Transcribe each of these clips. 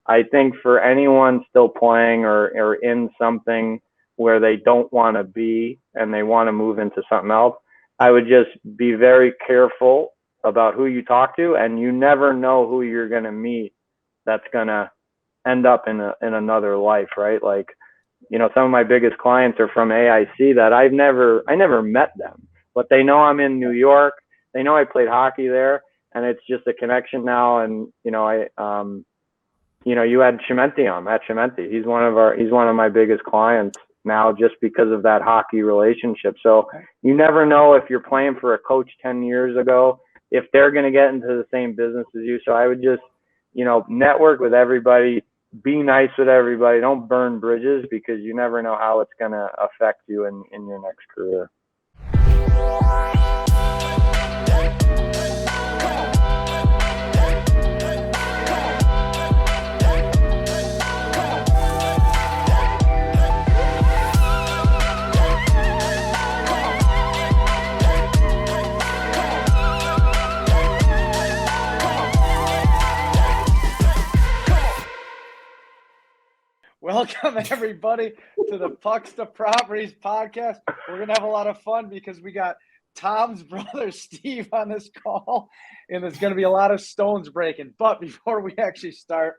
I think for anyone still playing or in something where they don't want to be and they want to move into something else, I would just be very careful about who you talk to, and you never know who you're going to meet that's going to end up in another life, right? Like, some of my biggest clients are from AIC that I never met them, but they know I'm in New York. They know I played hockey there, and it's just a connection now. And, you had Chimenti on, Matt Chimenti. He's one of my biggest clients now just because of that hockey relationship. So you never know if you're playing for a coach 10 years ago, if they're going to get into the same business as you. So I would just, network with everybody, be nice with everybody. Don't burn bridges, because you never know how it's going to affect you in your next career. Welcome, everybody, to the Pucks to Properties podcast. We're going to have a lot of fun because we got Tom's brother, Steve, on this call, and there's going to be a lot of stones breaking. But before we actually start,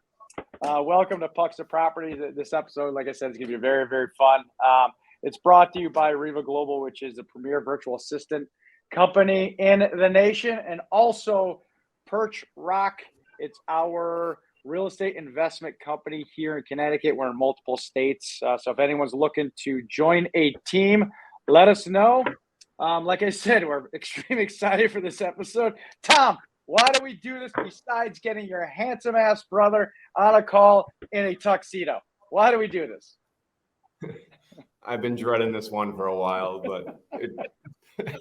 welcome to Pucks to Properties. This episode, like I said, is going to be very, very fun. It's brought to you by REVA Global, which is the premier virtual assistant company in the nation, and also Perch Rock. It's our real estate investment company here in Connecticut. We're in multiple states. So if anyone's looking to join a team, let us know. Like I said, we're extremely excited for this episode. Tom, why do we do this besides getting your handsome ass brother on a call in a tuxedo? Why do we do this? I've been dreading this one for a while, but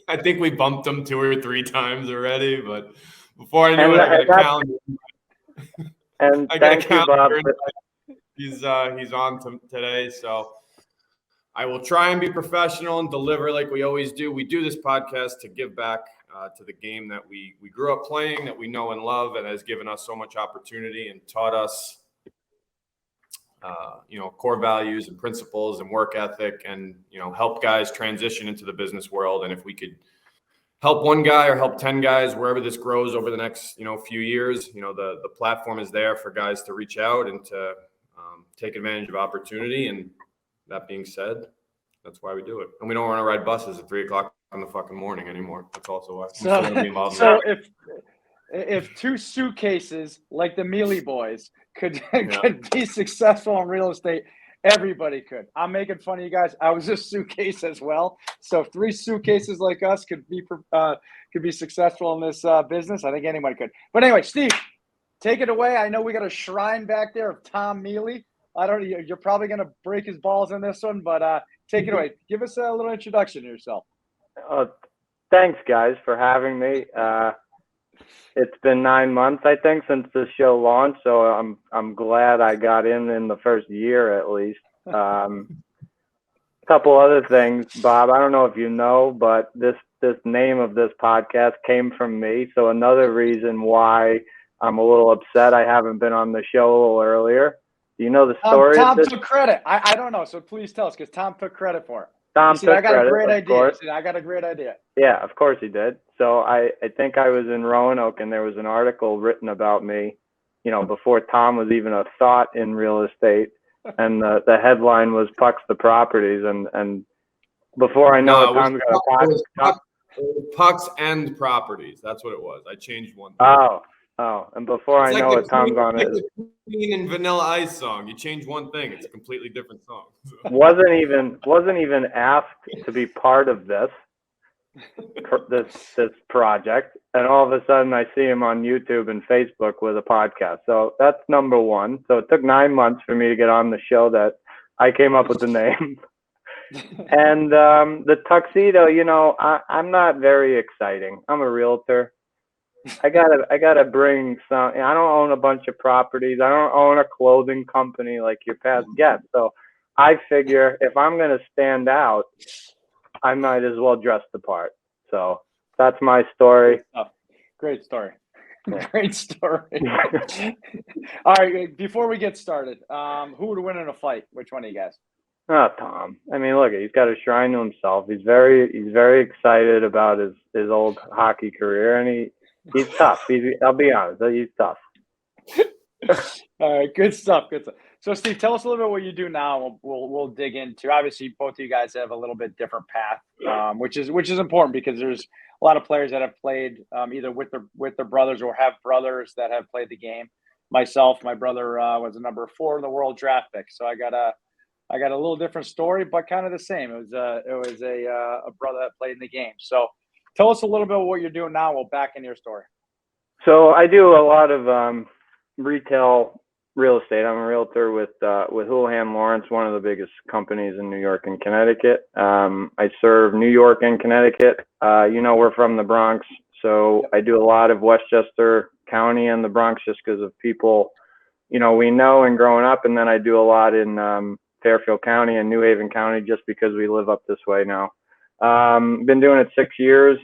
I think we bumped him 2 or 3 times already. But before I knew it, I got a calendar. And I got thank you, Bob. He's on today, so I will try and be professional and deliver like we always do. We do this podcast to give back to the game that we grew up playing, that we know and love, and has given us so much opportunity and taught us, core values and principles and work ethic, and help guys transition into the business world. And if we could help one guy or help 10 guys, wherever this grows over the next, few years, the platform is there for guys to reach out and to take advantage of opportunity. And that being said, that's why we do it. And we don't want to ride buses at 3:00 in the fucking morning anymore. That's also why. So if 2 suitcases like the Mele boys could be successful in real estate, everybody could. I'm making fun of you guys. I was a suitcase as well. So if 3 suitcases like us could be successful in this business, I think anybody could. But anyway, Steve, take it away. I know we got a shrine back there of Tom Mele. You're probably going to break his balls in this one, but take it away. Give us a little introduction to yourself. Thanks, guys, for having me. It's been 9 months, I think, since the show launched, so I'm glad I got in the first year at least. Couple other things, Bob. I don't know if you know, but this name of this podcast came from me. So another reason why I'm a little upset I haven't been on the show a little earlier. Do you know the story? Tom took credit. I don't know, so please tell us, because Tom took credit for it. I got a great idea. I got a great idea. Yeah, of course he did. So I think I was in Roanoke, and there was an article written about me, before Tom was even a thought in real estate. And the headline was Pucks to Properties. And before I know Tom's got a podcast. Pucks and Properties. That's what it was. I changed one thing. Oh, and before I know it, Tom's on it. It's like the Queen and Vanilla Ice song. You change one thing, it's a completely different song. Wasn't even asked to be part of this project, and all of a sudden I see him on YouTube and Facebook with a podcast. So that's number one. So it took 9 months for me to get on the show that I came up with the name. And the tuxedo, I'm not very exciting. I'm a realtor. I gotta bring some. I don't own a bunch of properties. I don't own a clothing company like your past guest. So I figure if I'm gonna stand out, I might as well dress the part. So that's my story. Great story. Great story. All right, before we get started, who would win in a fight? Which one of you guys? Oh, Tom. I mean, look, he's got a shrine to himself. He's very excited about his old hockey career, and he's tough. I'll be honest, he's tough. All right, good stuff. Good stuff. So, Steve, tell us a little bit what you do now. We'll dig into. Obviously, both of you guys have a little bit different path, which is important because there's a lot of players that have played either with their brothers or have brothers that have played the game. Myself, my brother was a number 4 in the world draft pick, so I got a little different story, but kind of the same. It was a brother that played in the game. So, tell us a little bit of what you're doing now. We'll back in your story. So I do a lot of retail real estate. I'm a realtor with Houlihan Lawrence, one of the biggest companies in New York and Connecticut. I serve New York and Connecticut. We're from the Bronx, so I do a lot of Westchester County and the Bronx just because of people, we know and growing up. And then I do a lot in Fairfield County and New Haven County just because we live up this way now. Been doing it 6 years.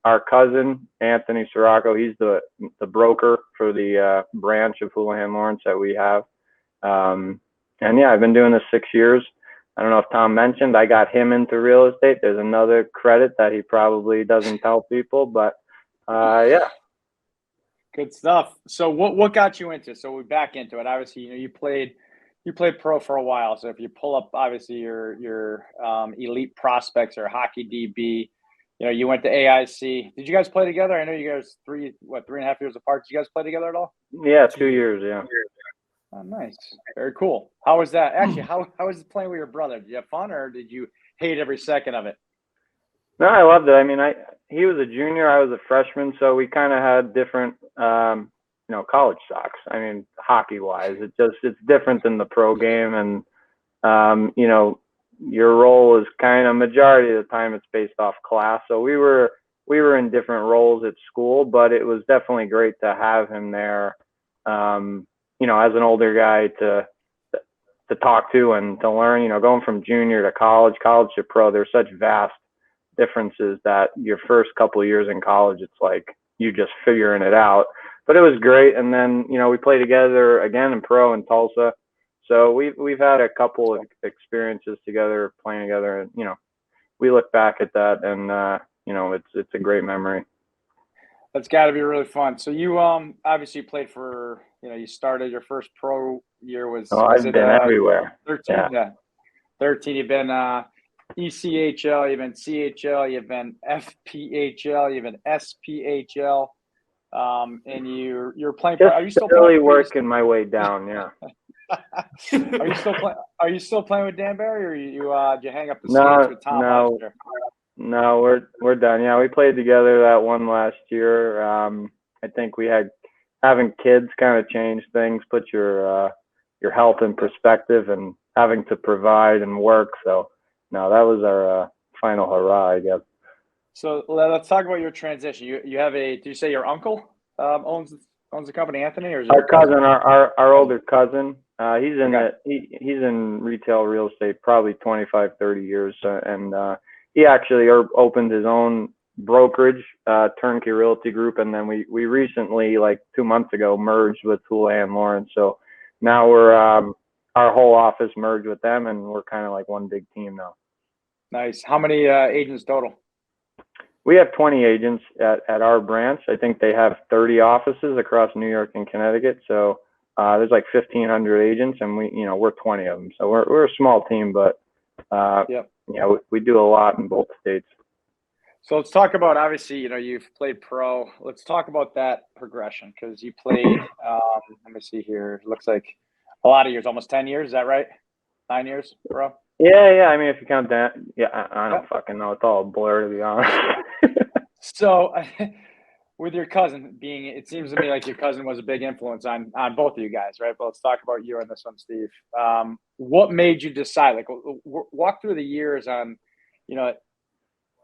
Our cousin, Anthony Sirocco, he's the broker for the branch of Houlihan Lawrence that we have. I've been doing this 6 years. I don't know if Tom mentioned, I got him into real estate. There's another credit that he probably doesn't tell people, but yeah. Good stuff. So what got you into it? So we're back into it. Obviously, you played pro for a while. So if you pull up, obviously, your elite prospects or hockey DB, you went to AIC. Did you guys play together? I know you guys 3.5 years apart. Did you guys play together at all? Yeah, 2 years, yeah. Oh, nice. Very cool. How was that? Actually, how was it playing with your brother? Did you have fun or did you hate every second of it? No, I loved it. I mean, he was a junior, I was a freshman, so we kind of had different, college stocks. I mean, hockey-wise, it's different than the pro game, and your role is kind of majority of the time it's based off class. So we were in different roles at school, but it was definitely great to have him there, as an older guy to talk to and to learn, going from junior to college to pro, there's such vast differences that your first couple of years in college, it's like you just figuring it out. But it was great. And then, we played together again in pro in Tulsa. So we've had a couple of experiences together, playing together, and we look back at that, and it's a great memory. That's got to be really fun. So you obviously played for you started your first pro year was. I've been everywhere. 13, yeah. 13. You've been ECHL, you've been CHL, you've been FPHL, you've been SPHL, and you're playing. Are you still really working my way down? Yeah. Are you still playing with Dan Barry, or did you hang up the skates with Tom? No, we're done. Yeah, we played together that one last year. I think having kids kind of changed things, put your health in perspective, and having to provide and work. So no, that was our final hurrah, I guess. So let's talk about your transition. You have did you say your uncle owns the company, Anthony, or is it our cousin, our older cousin? He's in retail real estate probably 25, 30 years, and he actually opened his own brokerage, Turnkey Realty Group, and then we recently, like 2 months ago, merged with Houlihan Lawrence. So now we're our whole office merged with them, and we're kind of like one big team now. Nice. How many agents total? We have 20 agents at our branch. I think they have 30 offices across New York and Connecticut. So there's like 1,500 agents, and we're 20 of them. So we're a small team, but we do a lot in both states. So let's talk about, obviously, you've played pro. Let's talk about that progression, because you played, let me see here. It looks like a lot of years, almost 10 years. Is that right? 9 years pro? Yeah. I mean, if you count that, I don't fucking know. It's all a blur, to be honest. So with your cousin it seems to me like your cousin was a big influence on both of you guys, right? But let's talk about you on this one, Steve. What made you decide? Like, walk through the years on,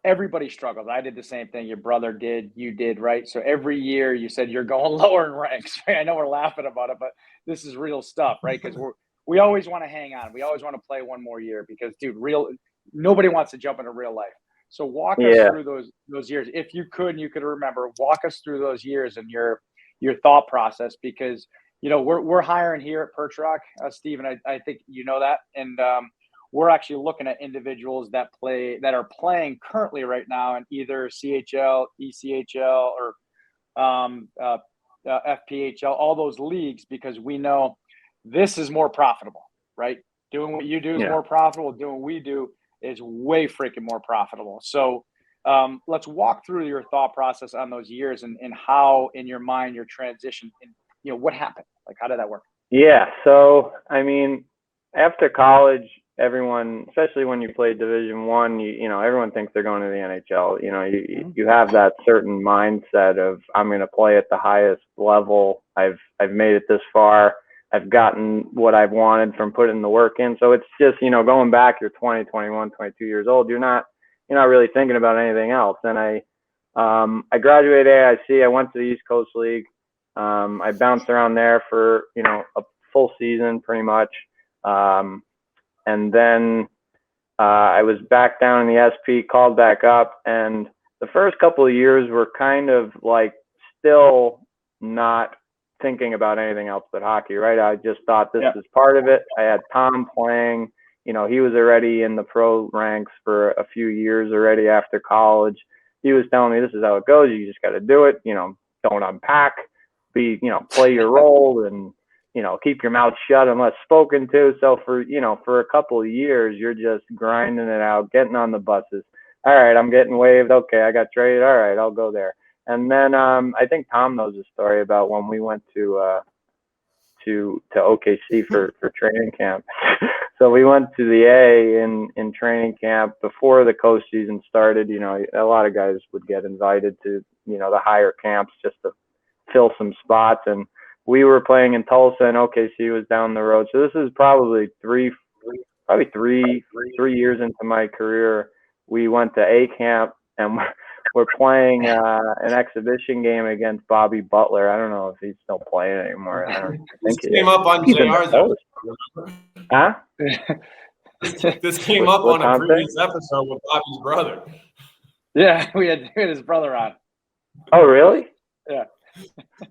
everybody struggles. I did the same thing. Your brother did. You did, right? So every year you said you're going lower in ranks. Right? I know we're laughing about it, but this is real stuff, right? Because we always want to hang on. We always want to play one more year because, dude, nobody wants to jump into real life. So walk us through those years. If you could, and you could remember, walk us through those years and your thought process, because, you know, we're hiring here at Perch Rock, Steve, and I think you know that. And we're actually looking at individuals that are playing currently right now in either CHL, ECHL, or FPHL, all those leagues, because we know this is more profitable, right? Doing what you do is more profitable. Doing what we do is way freaking more profitable. So let's walk through your thought process on those years and how, in your mind, your transition, and, you know, what happened? Like, how did that work? Yeah. So, I mean, after college, everyone, especially when you play Division I, you know, everyone thinks they're going to the NHL. You know, you have that certain mindset of, I'm going to play at the highest level. I've made it this far. I've gotten what I've wanted from putting the work in. So it's just, you know, going back, you're 20, 21, 22 years old. You're not really thinking about anything else. And I graduated AIC. I went to the East Coast League. I bounced around there for, you know, a full season pretty much. And then I was back down in the SP, called back up. And the first couple of years were kind of like still not thinking about anything else but hockey, right? I just thought this is part of it. I had Tom playing, you know, he was already in the pro ranks for a few years already after college. He was telling me, this is how it goes. You just got to do it. You know, don't unpack, you know, play your role, and, you know, keep your mouth shut unless spoken to. So for a couple of years, you're just grinding it out, getting on the buses. All right, I'm getting waived. Okay, I got traded. All right, I'll go there. And then I think Tom knows the story about when we went to OKC for training camp. So we went to the A in training camp before the coast season started. You know, a lot of guys would get invited to, you know, the higher camps just to fill some spots. And we were playing in Tulsa, and OKC was down the road. So this is probably three years into my career. We went to A camp, and we're playing an exhibition game against Bobby Butler. I don't know if he's still playing anymore. I think he came up on JR's episode. Huh? This came up on a previous episode with Bobby's brother. Yeah, we had his brother on. Oh, really? Yeah.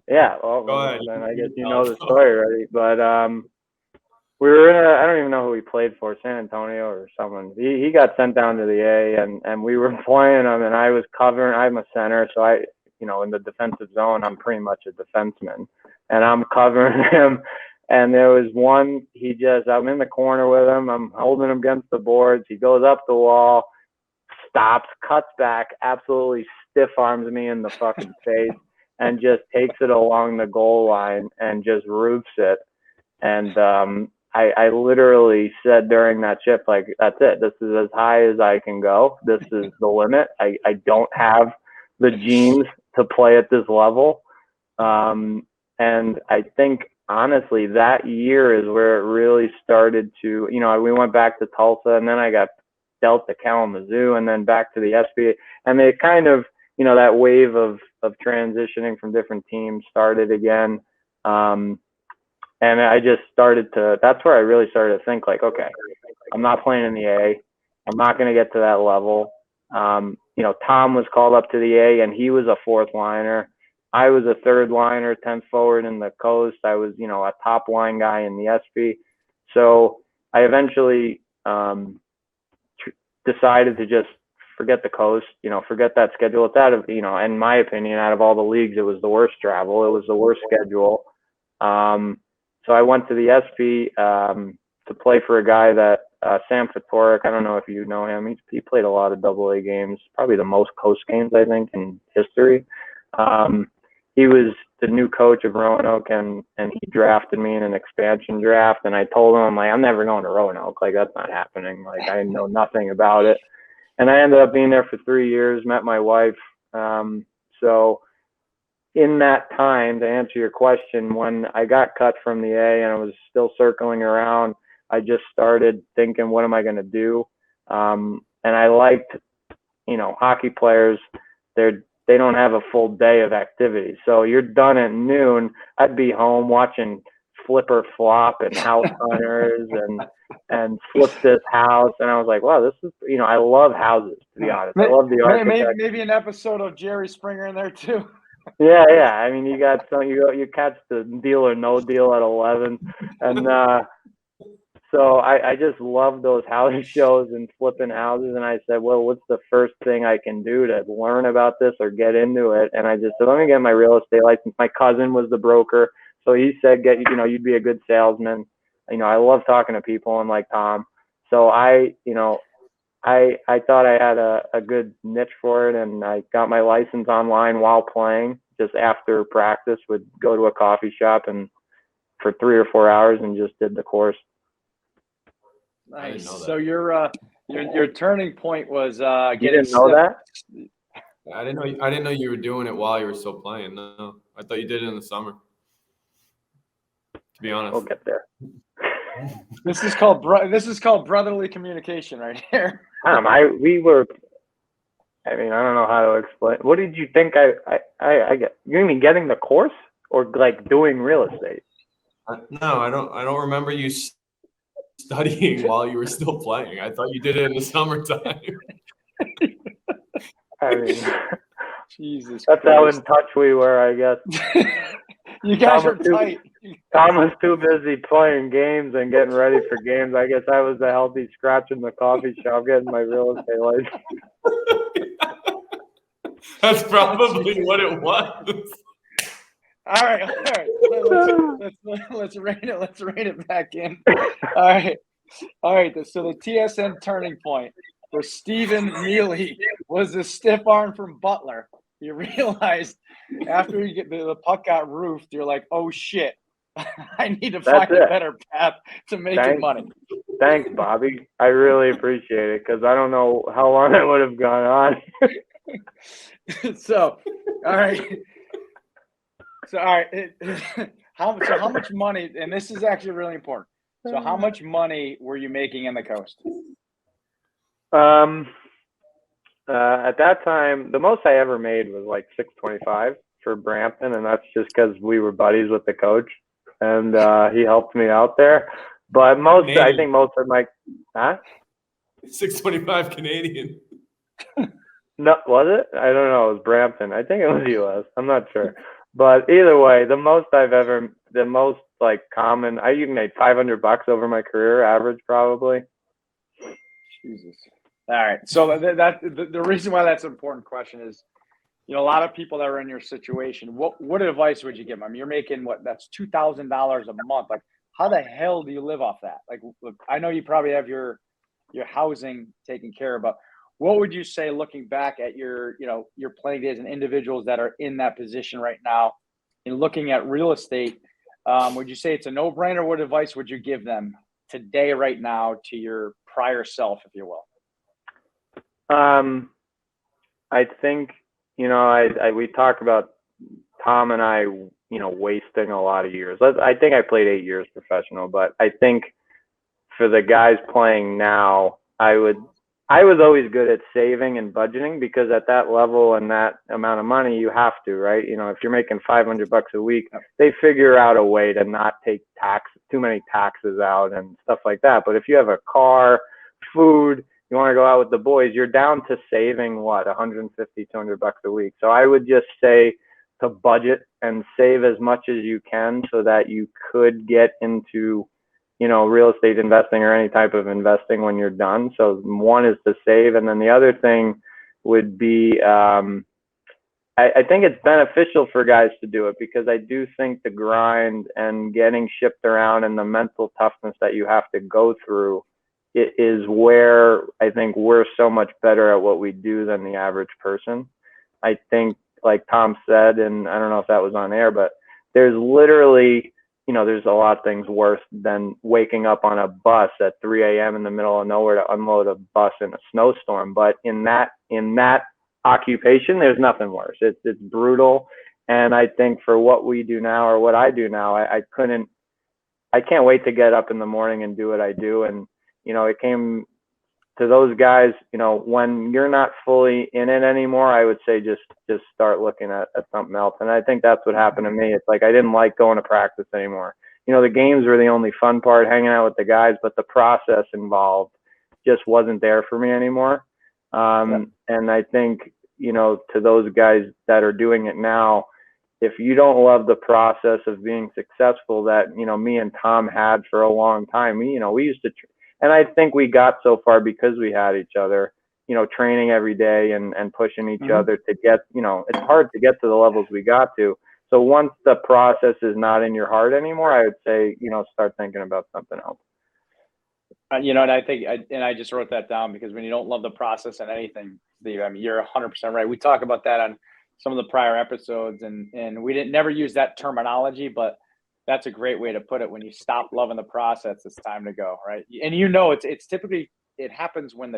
Yeah. Well, Go ahead. Then I guess you know the story already. But we were in I don't even know who we played for, San Antonio or someone. He got sent down to the A, and we were playing him, and I was covering. I'm a center, so in the defensive zone, I'm pretty much a defenseman, and I'm covering him. And there was one, I'm in the corner with him. I'm holding him against the boards. He goes up the wall, stops, cuts back, absolutely stiff arms me in the fucking face, and just takes it along the goal line and just roofs it. And I literally said during that shift, like, that's it. This is as high as I can go. This is the limit. I don't have the genes to play at this level. And I think, honestly, that year is where it really started to, you know, we went back to Tulsa, and then I got dealt to Kalamazoo, and then back to the SBA. And they kind of, you know, that wave of transitioning from different teams started again. And I just that's where I really started to think, like, okay, I'm not playing in the A. I'm not going to get to that level. You know, Tom was called up to the A, and he was a fourth liner. I was a third liner, 10th forward in the coast. I was, you know, a top line guy in the SP. So I eventually decided to just forget the coast, you know, forget that schedule. It's out of, you know, in my opinion, out of all the leagues, it was the worst travel. It was the worst schedule. So I went to the SP to play for a guy that Sam Fatorik. I don't know if you know him. He played a lot of AA games, probably the most coast games, I think, in history. He was the new coach of Roanoke, and he drafted me in an expansion draft. And I told him, I'm like, I'm never going to Roanoke. Like, that's not happening. Like, I know nothing about it. And I ended up being there for 3 years, met my wife. So in that time, to answer your question, when I got cut from the A and I was still circling around, I just started thinking, what am I going to do? And I liked, you know, hockey players, they don't have a full day of activity. So you're done at noon. I'd be home watching flipper flop and house hunters and flip this house. And I was like, wow, this is, I love houses, to be honest. I love the architecture. Maybe an episode of Jerry Springer in there too. Yeah. I mean, you got some, you catch the Deal or No Deal at 11. And so I just love those house shows and flipping houses. And I said, well, what's the first thing I can do to learn about this or get into it? And I just said, let me get my real estate license. My cousin was the broker. So he said, you'd be a good salesman. I love talking to people and like Tom. So I thought I had a good niche for it. And I got my license online while playing. Just after practice, would go to a coffee shop and for 3 or 4 hours and just did the course. Nice. So your turning point was getting. You didn't know that? I didn't know you were doing it while you were still playing. No, I thought you did it in the summer. To be honest, we'll get there. This is called brotherly communication right here. I don't know how to explain. What did you think I get? You mean getting the course or like doing real estate? No, I don't remember you studying while you were still playing. I thought you did it in the summertime. I mean, Jesus that's Christ. how in touch we were, I guess. You guys are tight. Tom was too busy playing games and getting ready for games. I guess I was the healthy scratch in the coffee shop getting my real estate license. That's probably what it was. All right. Let's rein it back in. All right. So the TSN turning point for Stephen Mele was the stiff arm from Butler. You realized after you get the puck got roofed, you're like, oh shit, I need to find a better path to making money. Thanks, Bobby. I really appreciate it because I don't know how long I would have gone on. So, all right. How much money, and this is actually really important. So how much money were you making in the Coast? At that time, the most I ever made was like $625 for Brampton, and that's just because we were buddies with the coach, and he helped me out there. But I think most of my, $625 Canadian. No, was it? I don't know. It was Brampton. I think it was US. I'm not sure. But either way, the most like common, I even made $500 over my career average probably. Jesus. All right. So the reason why that's an important question is, a lot of people that are in your situation, what advice would you give them? I mean, you're making that's $2,000 a month. Like, how the hell do you live off that? Like, look, I know you probably have your housing taken care of, but what would you say looking back at your playing days and individuals that are in that position right now and looking at real estate? Would you say it's a no-brainer? What advice would you give them today, right now, to your prior self, if you will? I think, we talk about Tom and I, wasting a lot of years. I think I played 8 years professional, but I think for the guys playing now, I was always good at saving and budgeting because at that level and that amount of money, you have to, right? If you're making $500 a week, they figure out a way to not take too many taxes out and stuff like that. But if you have a car, food, you want to go out with the boys, you're down to saving $150, $200 a week. So I would just say to budget and save as much as you can so that you could get into real estate investing or any type of investing when you're done. So one is to save. And then the other thing would be, I think it's beneficial for guys to do it because I do think the grind and getting shipped around and the mental toughness that you have to go through it is where I think we're so much better at what we do than the average person. I think, like Tom said, and I don't know if that was on air, but there's literally, there's a lot of things worse than waking up on a bus at 3 a.m. in the middle of nowhere to unload a bus in a snowstorm. But in that occupation, there's nothing worse. It's brutal. And I think for what we do now or what I do now, I can't wait to get up in the morning and do what I do. And, it came to those guys, when you're not fully in it anymore, I would say just start looking at something else. And I think that's what happened to me. It's like I didn't like going to practice anymore. the games were the only fun part, hanging out with the guys, but the process involved just wasn't there for me anymore. And I think, to those guys that are doing it now, if you don't love the process of being successful that, me and Tom had for a long time, we used to, and I think we got so far because we had each other, training every day and pushing each other to get, it's hard to get to the levels we got to. So once the process is not in your heart anymore, I would say, start thinking about something else. And I think, I just wrote that down because when you don't love the process and anything, Steve, I mean, you're 100% right. We talk about that on some of the prior episodes, and we never use that terminology, but that's a great way to put it. When you stop loving the process, it's time to go, right? And it's typically, it happens when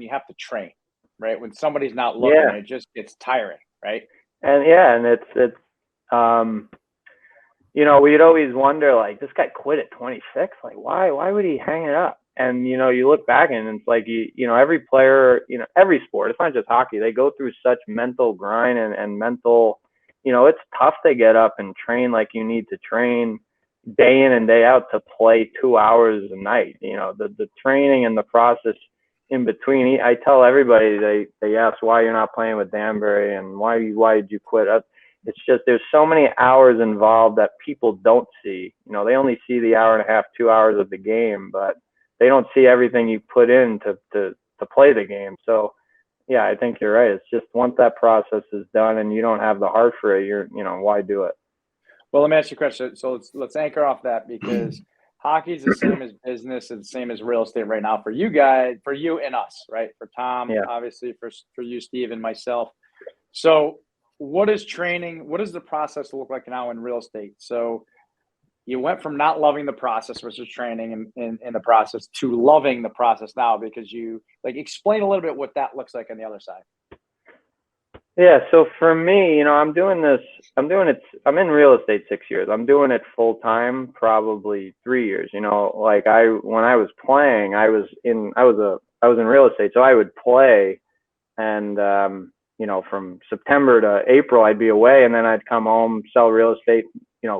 you have to train, right? When somebody's not looking, it just gets tiring, right? And it's we'd always wonder, like, this guy quit at 26. Like, why would he hang it up? And, you look back and it's like, every player, every sport, it's not just hockey. They go through such mental grind and mental, it's tough to get up and train like you need to train day in and day out to play 2 hours a night. The training and the process in between. I tell everybody, they ask why you're not playing with Danbury and why did you quit? It's just, there's so many hours involved that people don't see. They only see the hour and a half, 2 hours of the game, but they don't see everything you put in to play the game. So yeah, I think you're right. It's just once that process is done and you don't have the heart for it, why do it? Well, let me ask you a question. So let's anchor off that, because hockey is the same as business and the same as real estate right now for you guys, for you and us, right? For Tom, obviously, for you, Steve, and myself. So what does the process look like now in real estate? So you went from not loving the process, which was training in the process, to loving the process now, because you explain a little bit what that looks like on the other side. Yeah. So for me, I'm in real estate 6 years. I'm doing it full time, probably 3 years. When I was playing, I was in real estate. So I would play and, from September to April, I'd be away, and then I'd come home, sell real estate,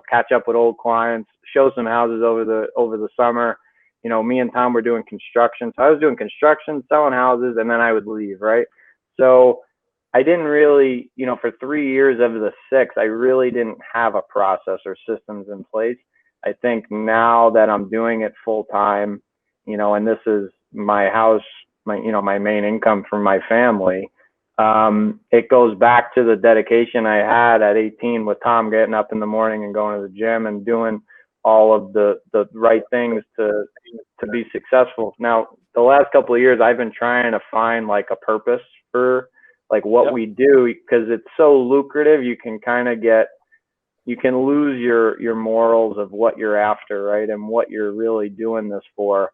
catch up with old clients, show some houses over the summer. Me and Tom were doing construction. So I was doing construction, selling houses, and then I would leave, right? So I didn't really, for 3 years of the 6, I really didn't have a process or systems in place. I think now that I'm doing it full time, and this is my house, my main income from my family, it goes back to the dedication I had at 18 with Tom, getting up in the morning and going to the gym and doing all of the right things to be successful. Now, the last couple of years, I've been trying to find like a purpose for what we do, because it's so lucrative. You can lose your morals of what you're after, right? And what you're really doing this for.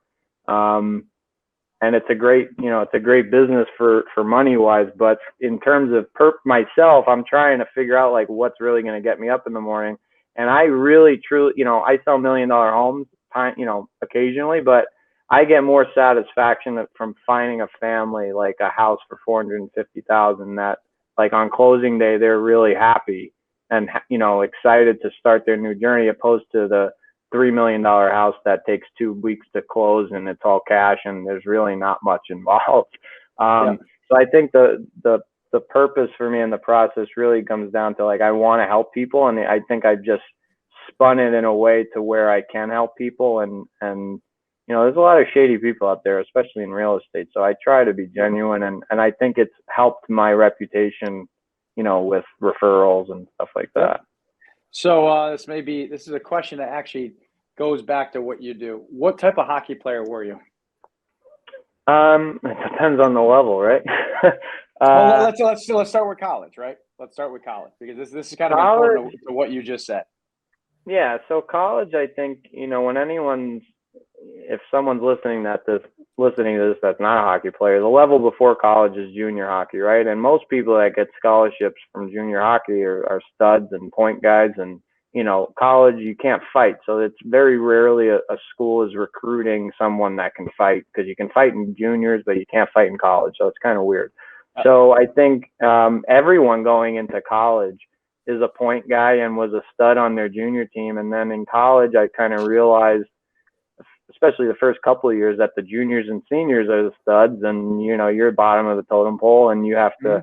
And it's a great business for money wise, but in terms of myself, I'm trying to figure out what's really going to get me up in the morning. And I really, truly, I sell $1 million homes, occasionally, but I get more satisfaction from finding a family, like a house for $450,000, that on closing day, they're really happy and, excited to start their new journey, opposed to the $3 million house that takes 2 weeks to close and it's all cash and there's really not much involved. So I think the purpose for me in the process really comes down to I want to help people, and I think I've just spun it in a way to where I can help people, and there's a lot of shady people out there, especially in real estate. So I try to be genuine, and I think it's helped my reputation, with referrals and stuff like that. So this is a question that actually goes back to what you do. What type of hockey player were you? It depends on the level, right? Well, let's start with college, right? Let's start with college, because this is kind of important to what you just said. Yeah. So college, I think, if someone's listening to this that's not a hockey player, the level before college is junior hockey, right? And most people that get scholarships from junior hockey are studs and point guys, and college, you can't fight, so it's very rarely a school is recruiting someone that can fight, because you can fight in juniors but you can't fight in college, so it's kind of weird. So I think everyone going into college is a point guy and was a stud on their junior team. And then in college, I kind of realized, especially the first couple of years, that the juniors and seniors are the studs, and you're bottom of the totem pole, and you have to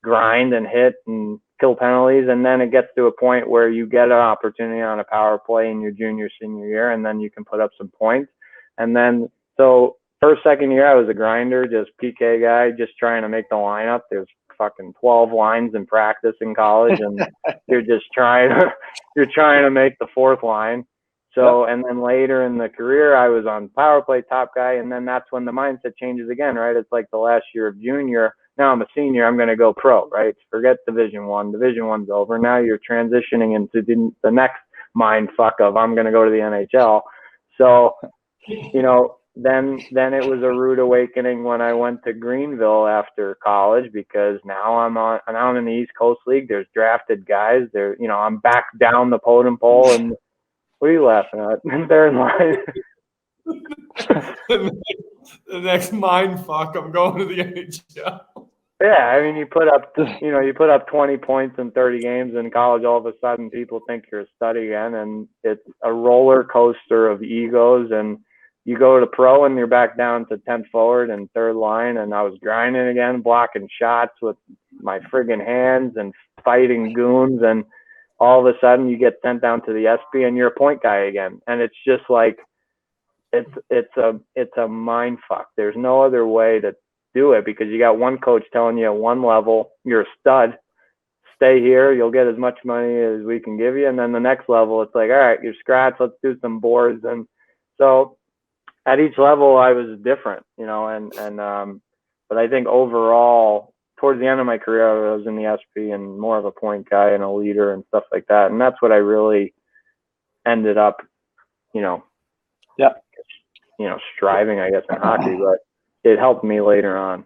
grind and hit and kill penalties. And then it gets to a point where you get an opportunity on a power play in your junior, senior year, and then you can put up some points. And then, so first, second year, I was a grinder, just PK guy, just trying to make the lineup. There's fucking 12 lines in practice in college, and you're trying to make the fourth line. So, and then later in the career, I was on power play, top guy, and then that's when the mindset changes again, right? It's like the last year of junior. Now I'm a senior, I'm going to go pro, right? Forget Division One. Division One's over. Now you're transitioning into the next mind fuck of I'm going to go to the NHL. So, then it was a rude awakening when I went to Greenville after college, because now I'm in the East Coast League. There's drafted guys. I'm back down the totem pole, and what are you laughing at? They're in line. The next mind fuck, I'm going to the NHL. Yeah, I mean, you put up 20 points in 30 games in college, all of a sudden people think you're a stud again, and it's a roller coaster of egos. And you go to pro and you're back down to 10th forward and third line, and I was grinding again, blocking shots with my friggin' hands and fighting goons, and all of a sudden you get sent down to the SP and you're a point guy again. And it's just like, it's a mind fuck. There's no other way to do it, because you got one coach telling you at one level, you're a stud, stay here, you'll get as much money as we can give you. And then the next level, it's like, all right, you're scratch, let's do some boards. And so at each level I was different, but I think overall, towards the end of my career, I was in the SP and more of a point guy and a leader and stuff like that. And that's what I really ended up, striving, I guess, in hockey, but it helped me later on.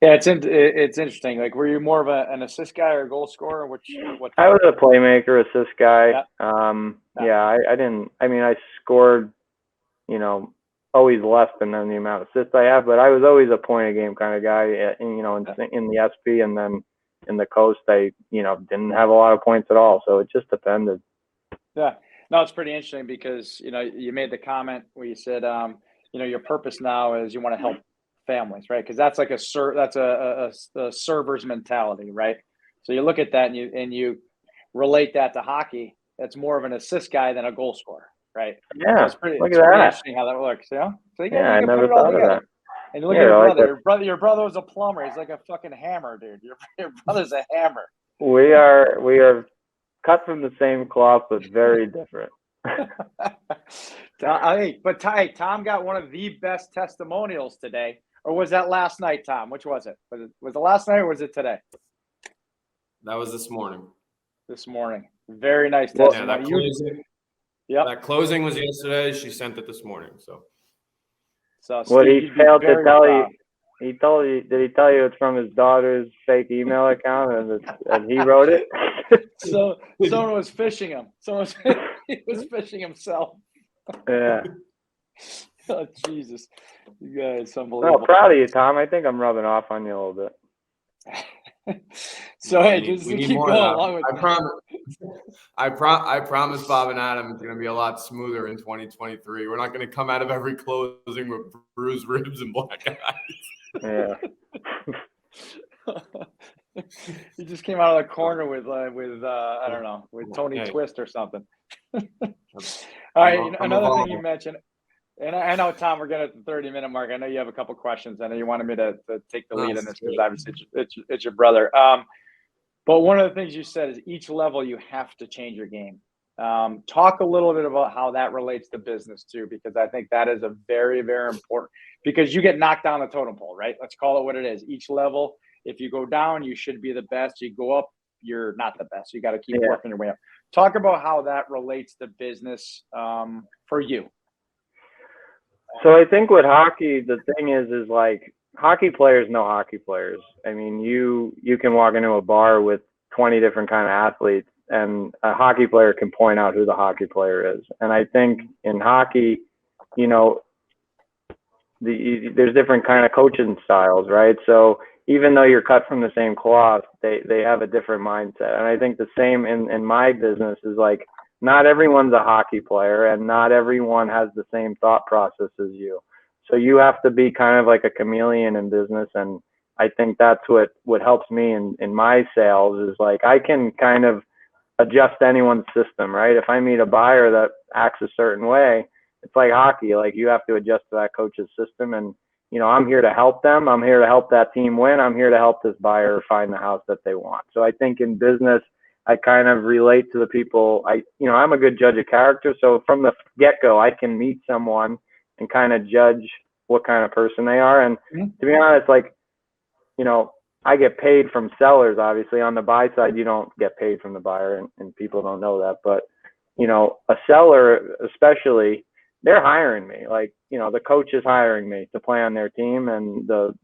Yeah, it's interesting. Like, were you more of an assist guy or a goal scorer? I was a playmaker, assist guy. Yeah. I scored, always less than the amount of assists I have, but I was always a point a game kind of guy. In the SP, and then in the coast, I didn't have a lot of points at all. So it just depended. Yeah, no, it's pretty interesting because you made the comment where you said your purpose now is you want to help families, right? Because that's like a server's mentality, right? So you look at that and you relate that to hockey. That's more of an assist guy than a goal scorer, right? Yeah, so pretty look at that. Interesting how that works. So you I can never put it all thought together. of that. And you look at your brother. Your brother was a plumber. He's like a fucking hammer, dude. Your brother's a hammer. We are cut from the same cloth, but very different. Tom got one of the best testimonials today. Or was that last night, Tom? Which was it? Was it last night or was it today? That was this morning. This morning. Very nice testimony. That closing was yesterday. She sent it this morning. So what he failed to tell you, did he tell you it's from his daughter's fake email account and he wrote it? So someone was phishing him. He was phishing himself. Yeah. Oh, Jesus. You guys, unbelievable. Well, proud of you, Tom. I think I'm rubbing off on you a little bit. So, hey, just to keep going along with I promise Bob and Adam it's going to be a lot smoother in 2023. We're not going to come out of every closing with bruised ribs and black eyes. Yeah. He just came out of the corner with I don't know, with Tony Twist or something. All right, another thing you mentioned, and I know, Tom, we're getting at the 30-minute mark. I know you have a couple questions. I know you wanted me to take the lead in this because obviously it's your brother. But one of the things you said is each level you have to change your game. Talk a little bit about how that relates to business too, because I think that is a very, very important, because you get knocked down the totem pole, right? Let's call it what it is. Each level, if you go down, you should be the best. You go up, you're not the best. You got to keep working your way up. Talk about how that relates to business for you. So I think with hockey, the thing is like hockey players know hockey players. I mean, you can walk into a bar with 20 different kind of athletes, and a hockey player can point out who the hockey player is. And I think in hockey, there's different kind of coaching styles, right? So even though you're cut from the same cloth, they have a different mindset. And I think the same in my business is like, not everyone's a hockey player and not everyone has the same thought process as you. So you have to be kind of like a chameleon in business. And I think that's what helps me in my sales is like, I can kind of adjust anyone's system, right? If I meet a buyer that acts a certain way, it's like hockey. Like you have to adjust to that coach's system. And, you know, I'm here to help them. I'm here to help that team win. I'm here to help this buyer find the house that they want. So I think in business, I kind of relate to the people. I'm a good judge of character. So from the get-go, I can meet someone and kind of judge what kind of person they are. And to be honest, like, you know, I get paid from sellers, obviously. On the buy side, you don't get paid from the buyer, and people don't know that. But, you know, a seller, especially, they're hiring me. Like, you know, the coach is hiring me to play on their team, and the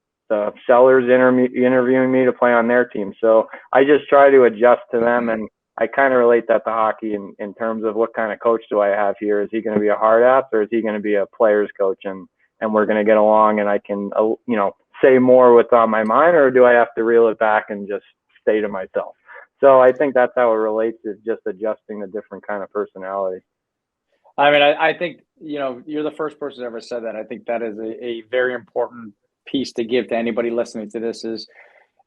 sellers interviewing me to play on their team. So I just try to adjust to them, and I kind of relate that to hockey in terms of what kind of coach do I have here? Is he going to be a hard ass, or is he going to be a player's coach, and we're going to get along, and I can, you know, say more what's on my mind, or do I have to reel it back and just stay to myself? So I think that's how it relates, is just adjusting to different kind of personality. I mean, I think, you know, you're the first person who ever said that. I think that is a very important piece to give to anybody listening to this is,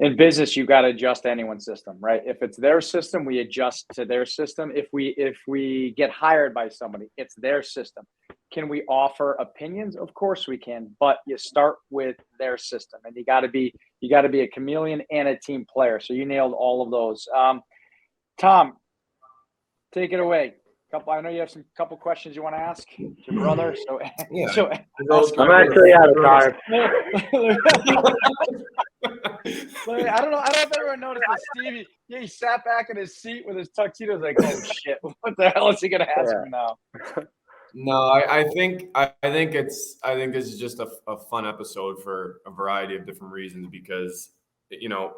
in business, you got to adjust to anyone's system, right? If it's their system, we adjust to their system. If we get hired by somebody, it's their system. Can we offer opinions? Of course we can, but you start with their system, and you got to be a chameleon and a team player. So you nailed all of those. Tom, take it away. I know you have some couple questions you want to ask your brother. So, yeah. So I'm actually out of time. I don't know if everyone noticed, but Stevie, he sat back in his seat with his tuxedo. Like, oh shit, what the hell is he gonna ask me now? No, I think this is just a fun episode for a variety of different reasons, because, you know,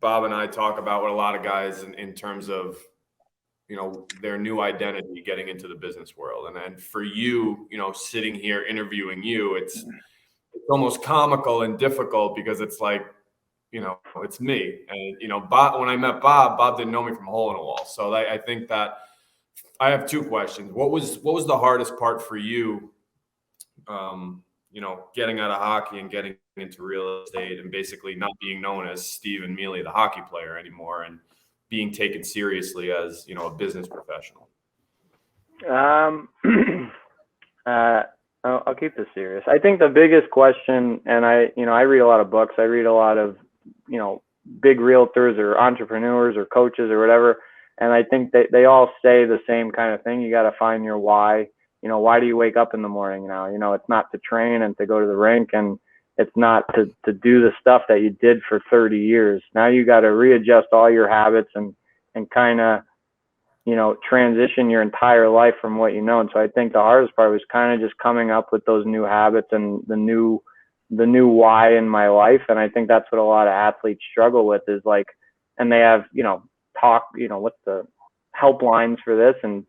Bob and I talk about what a lot of guys in terms of, you know, their new identity getting into the business world. And for you, you know, sitting here interviewing you, it's almost comical and difficult, because it's like, you know, it's me. And, you know, Bob, when I met Bob didn't know me from a hole in a wall. So I think that I have two questions. What was the hardest part for you, you know, getting out of hockey and getting into real estate, and basically not being known as Stephen Mele, the hockey player, anymore, and being taken seriously as, you know, a business professional? I'll keep this serious. I think the biggest question, and I read a lot of books. I read a lot of, you know, big realtors or entrepreneurs or coaches or whatever. And I think they all say the same kind of thing. You got to find your why. You know, why do you wake up in the morning now? You know, it's not to train and to go to the rink, and it's not to do the stuff that you did for 30 years. Now you got to readjust all your habits and kind of, you know, transition your entire life from what you know. And so I think the hardest part was kind of just coming up with those new habits and the new why in my life. And I think that's what a lot of athletes struggle with, is like, and they have, you know, what's the helplines for this. And,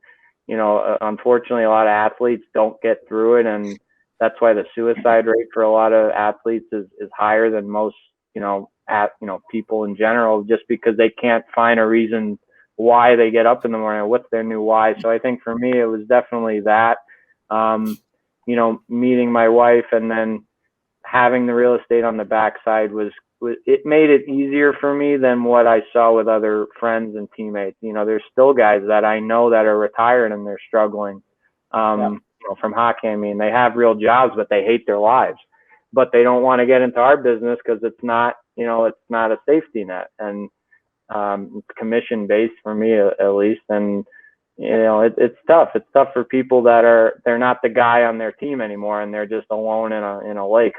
you know, unfortunately, a lot of athletes don't get through it. And that's why the suicide rate for a lot of athletes is higher than most, people in general, just because they can't find a reason why they get up in the morning. What's their new why? So I think for me, it was definitely that, meeting my wife and then having the real estate on the backside it made it easier for me than what I saw with other friends and teammates. You know, there's still guys that I know that are retired and they're struggling. From hockey, I mean, they have real jobs, but they hate their lives. But they don't want to get into our business because it's not a safety net, and it's commission based for me at least. And it's tough. It's tough for people that they're not the guy on their team anymore, and they're just alone in a lake.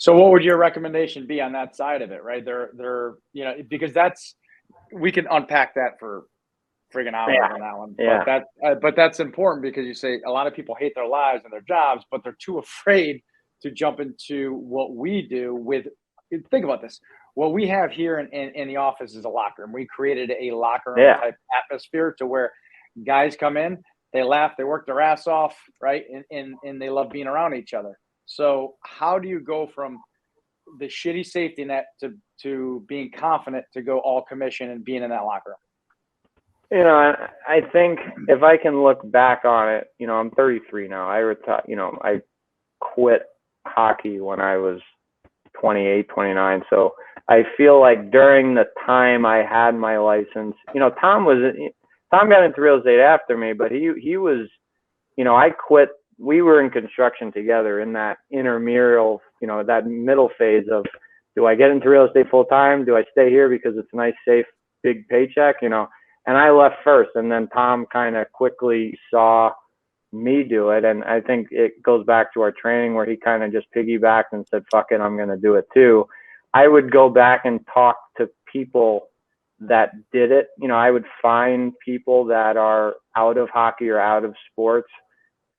So what would your recommendation be on that side of it, right? They're because we can unpack that for friggin' hours on that one. Yeah. But that's important, because you say a lot of people hate their lives and their jobs, but they're too afraid to jump into what we do think about this. What we have here in the office is a locker room. We created a locker room type atmosphere to where guys come in, they laugh, they work their ass off, right? And they love being around each other. So how do you go from the shitty safety net to being confident to go all commission and being in that locker room? You know, I think if I can look back on it, you know, I'm 33 now. I quit hockey when I was 28, 29. So I feel like during the time I had my license, you know, Tom got into real estate after me, but he was, you know, I quit. We were in construction together in that intramural, you know, that middle phase of, do I get into real estate full time? Do I stay here because it's a nice, safe, big paycheck, you know? And I left first, and then Tom kind of quickly saw me do it. And I think it goes back to our training where he kind of just piggybacked and said, fuck it, I'm going to do it too. I would go back and talk to people that did it. You know, I would find people that are out of hockey or out of sports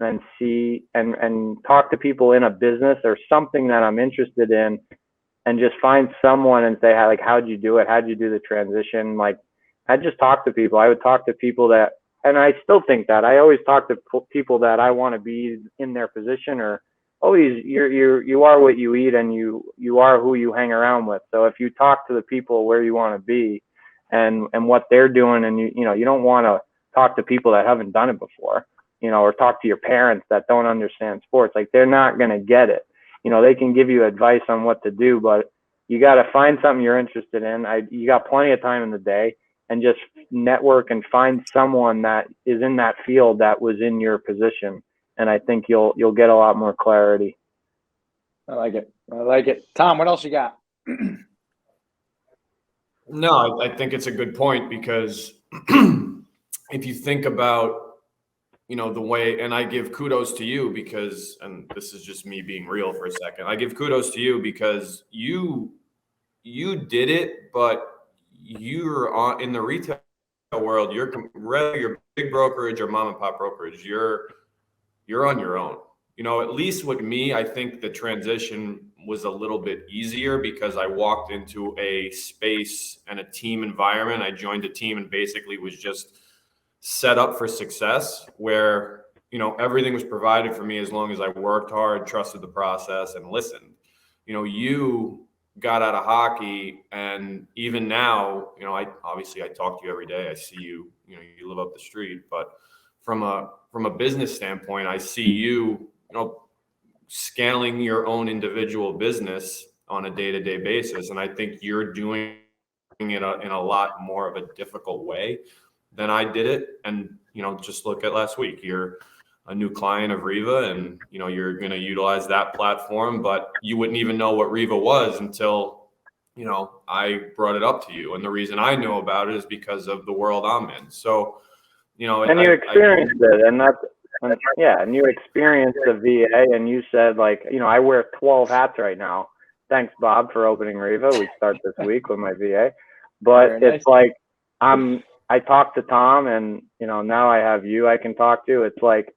and see and talk to people in a business or something that I'm interested in, and just find someone and say, like, how'd you do it? How'd you do the transition? Like, I just talk to people. I would talk to people that, and I still think that I always talk to people that I want to be in their position, or always you are what you eat, and you are who you hang around with. So if you talk to the people where you want to be and what they're doing, and you know, you don't want to talk to people that haven't done it before, you know, or talk to your parents that don't understand sports. Like, they're not going to get it. You know, they can give you advice on what to do, but you got to find something you're interested in. You got plenty of time in the day, and just network and find someone that is in that field that was in your position. And I think you'll get a lot more clarity. I like it. Tom, what else you got? No, I think it's a good point, because if you think about, you know, the way, and I give kudos to you because, and this is just me being real for a second, I give kudos to you because you did it, but you're in the retail world, whether you're big brokerage or mom and pop brokerage, you're on your own. You know, at least with me, I think the transition was a little bit easier because I walked into a space and a team environment. I joined a team and basically was just set up for success, where, you know, everything was provided for me as long as I worked hard, trusted the process, and listened. You know, you got out of hockey, and even now, you know, I talk to you every day. I see you, you know, you live up the street, but from a business standpoint, I see you, you know, scaling your own individual business on a day-to-day basis. And I think you're doing it in a lot more of a difficult way than I did it. And, you know, just look at last week, you're a new client of REVA, and, you know, you're going to utilize that platform, but you wouldn't even know what REVA was until, you know, I brought it up to you. And the reason I know about it is because of the world I'm in. So, you know, and you experienced it, and and you experienced the VA, and you said, like, you know, I wear 12 hats right now. Thanks, Bob, for opening REVA. We start this week with my VA, but it's like, I talked to Tom, and, you know, now I have you I can talk to. It's like,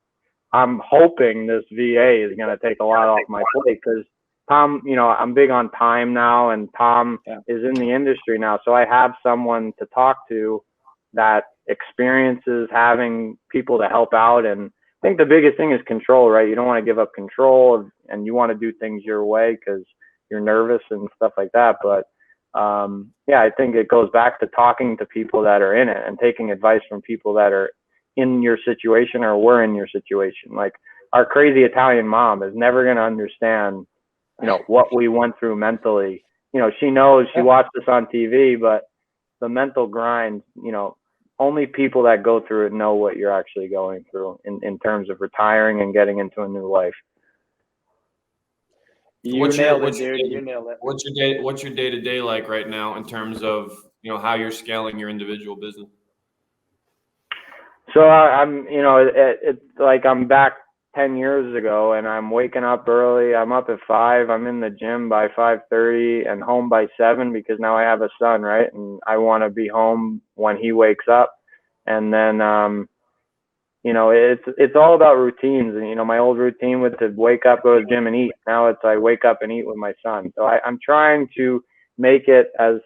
I'm hoping this VA is going to take a lot off my plate, because Tom, you know, I'm big on time now, and Tom is in the industry now. So I have someone to talk to that experiences having people to help out. And I think the biggest thing is control, right? You don't want to give up control, and you want to do things your way because you're nervous and stuff like that. But I think it goes back to talking to people that are in it and taking advice from people that are in your situation or were in your situation. Like, our crazy Italian mom is never going to understand, you know, what we went through mentally. You know, she knows, she watched us on TV, but the mental grind, you know, only people that go through it know what you're actually going through in terms of retiring and getting into a new life. You nailed it, dude. You nailed it. What's your day-to-day like right now in terms of, you know, how you're scaling your individual business? So I'm, you know, it's like I'm back 10 years ago, and I'm waking up early. I'm up at 5. I'm in the gym by 5:30 and home by 7, because now I have a son, right? And I want to be home when he wakes up. And then, you know, it's all about routines. And, you know, my old routine was to wake up, go to the gym, and eat. Now it's I wake up and eat with my son. So I'm trying to make it as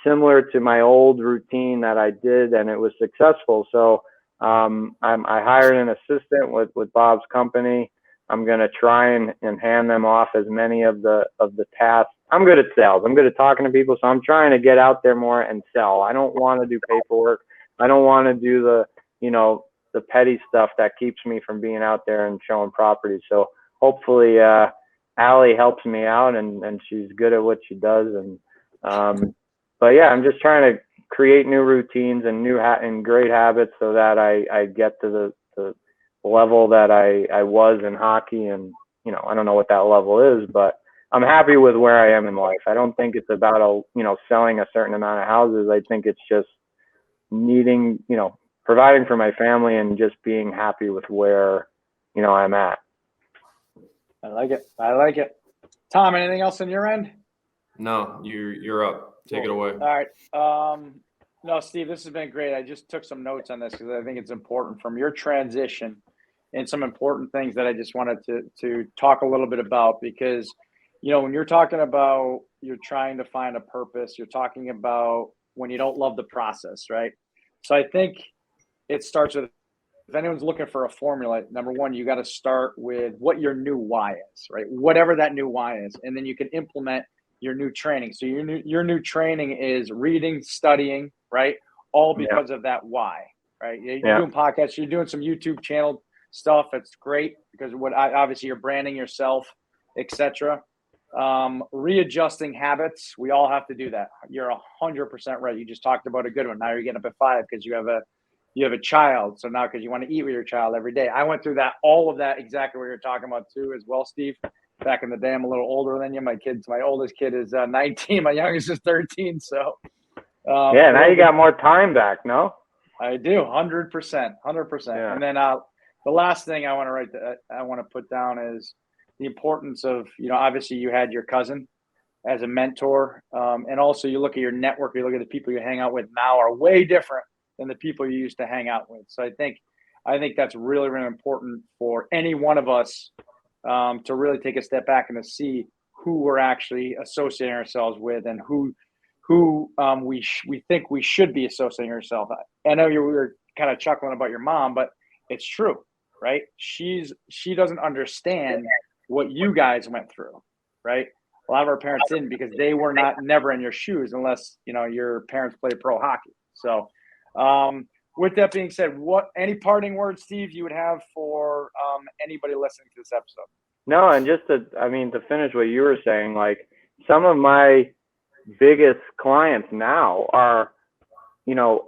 similar to my old routine that I did, and it was successful. So I hired an assistant with Bob's company. I'm going to try and hand them off as many of the tasks I'm good at sales. I'm good at talking to people. So I'm trying to get out there more and sell. I don't want to do paperwork. I don't want to do the petty stuff that keeps me from being out there and showing properties. So hopefully, Allie helps me out and she's good at what she does. And, but yeah, I'm just trying to create new routines and and great habits so that I get to the level that I was in hockey. And, I don't know what that level is, but I'm happy with where I am in life. I don't think it's about, selling a certain amount of houses. I think it's just needing, providing for my family and just being happy with where, I'm at. I like it. Tom, anything else on your end? No, you're up. Take it away. All right. No, Steve, this has been great. I just took some notes on this because I think it's important from your transition and some important things that I just wanted to talk a little bit about because, when you're talking about you're trying to find a purpose, you're talking about when you don't love the process, right? So I think it starts with, if anyone's looking for a formula, number one, you got to start with what your new why is, right? Whatever that new why is. And then you can implement your new training. So your new training is reading, studying, right? All because of that why, right? You're doing podcasts, you're doing some YouTube channel stuff. It's great because obviously you're branding yourself, etc. Readjusting habits. We all have to do that. You're 100% right. You just talked about a good one. Now you're getting up at 5 because you have a child. So now because you want to eat with your child every day. I went through all of that exactly what you're talking about too as well, Steve. Back in the day, I'm a little older than you. My oldest kid is 19. My youngest is 13. So now you got more time back, no? I do, 100%, 100%. Yeah. And then the last thing I want to put down is the importance of, obviously you had your cousin as a mentor. And also you look at your network, you look at the people you hang out with now are way different than the people you used to hang out with. So I think that's really, really important for any one of us to really take a step back and to see who we're actually associating ourselves with and who we think we should be associating ourselves. I know we were kind of chuckling about your mom, but it's true, right? She doesn't understand what you guys went through, right? A lot of our parents didn't because they were never in your shoes unless, your parents played pro hockey. So with that being said, any parting words, Steve, you would have for anybody listening to this episode? No, and just to finish what you were saying, like some of my biggest clients now are,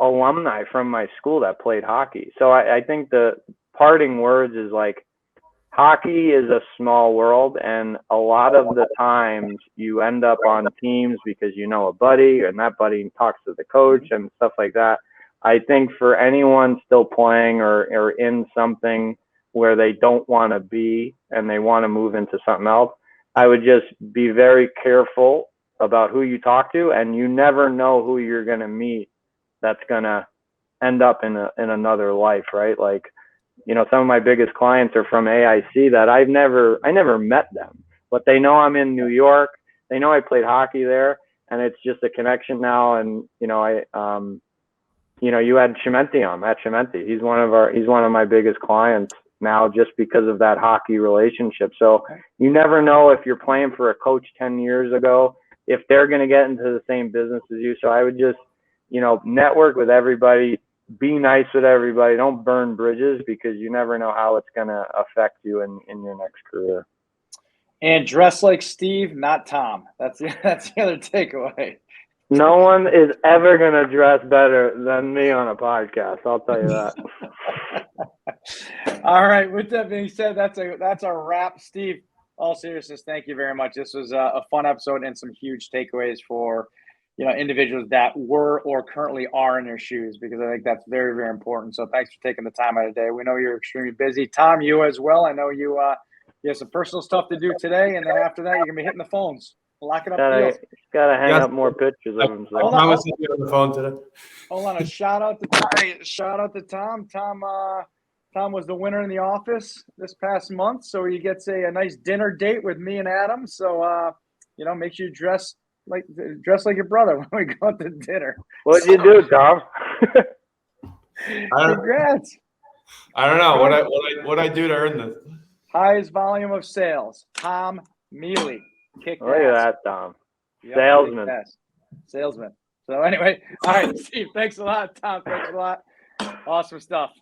alumni from my school that played hockey. So I think the parting words is like, hockey is a small world, and a lot of the times you end up on teams because a buddy, and that buddy talks to the coach and stuff like that. I think for anyone still playing or in something where they don't want to be and they want to move into something else, I would just be very careful about who you talk to, and you never know who you're going to meet that's going to end up in another life, right? Like, some of my biggest clients are from AIC that I never met them, but they know I'm in New York. They know I played hockey there, and it's just a connection now. And, you had Chimenti on, Matt Chimenti. He's one of my biggest clients now just because of that hockey relationship. So you never know if you're playing for a coach 10 years ago, if they're going to get into the same business as you. So I would just, network with everybody, be nice with everybody. Don't burn bridges because you never know how it's going to affect you in your next career. And dress like Steve, not Tom. That's the other takeaway. No one is ever going to dress better than me on a podcast. I'll tell you that. All right. With that being said, that's a wrap. Steve, all seriousness, thank you very much. This was a fun episode and some huge takeaways for individuals that were or currently are in your shoes, because I think that's very, very important. So thanks for taking the time out of the day. We know you're extremely busy. Tom, you as well. I know you have some personal stuff to do today, and then after that, you're gonna be hitting the phones, locking up deals. Gotta hang up more pictures of him. I promise to be on the phone today. Hold on, a shout out to Tom. Tom was the winner in the office this past month, so he gets a nice dinner date with me and Adam. So make sure you dress like your brother when we go to dinner. What'd you do, Tom? Congrats. I don't know what I do to earn this. Highest volume of sales. Tom Mele. Look at that, Tom. Yep, Salesman. Salesman. So anyway, all right, Steve, thanks a lot. Tom, thanks a lot. Awesome stuff.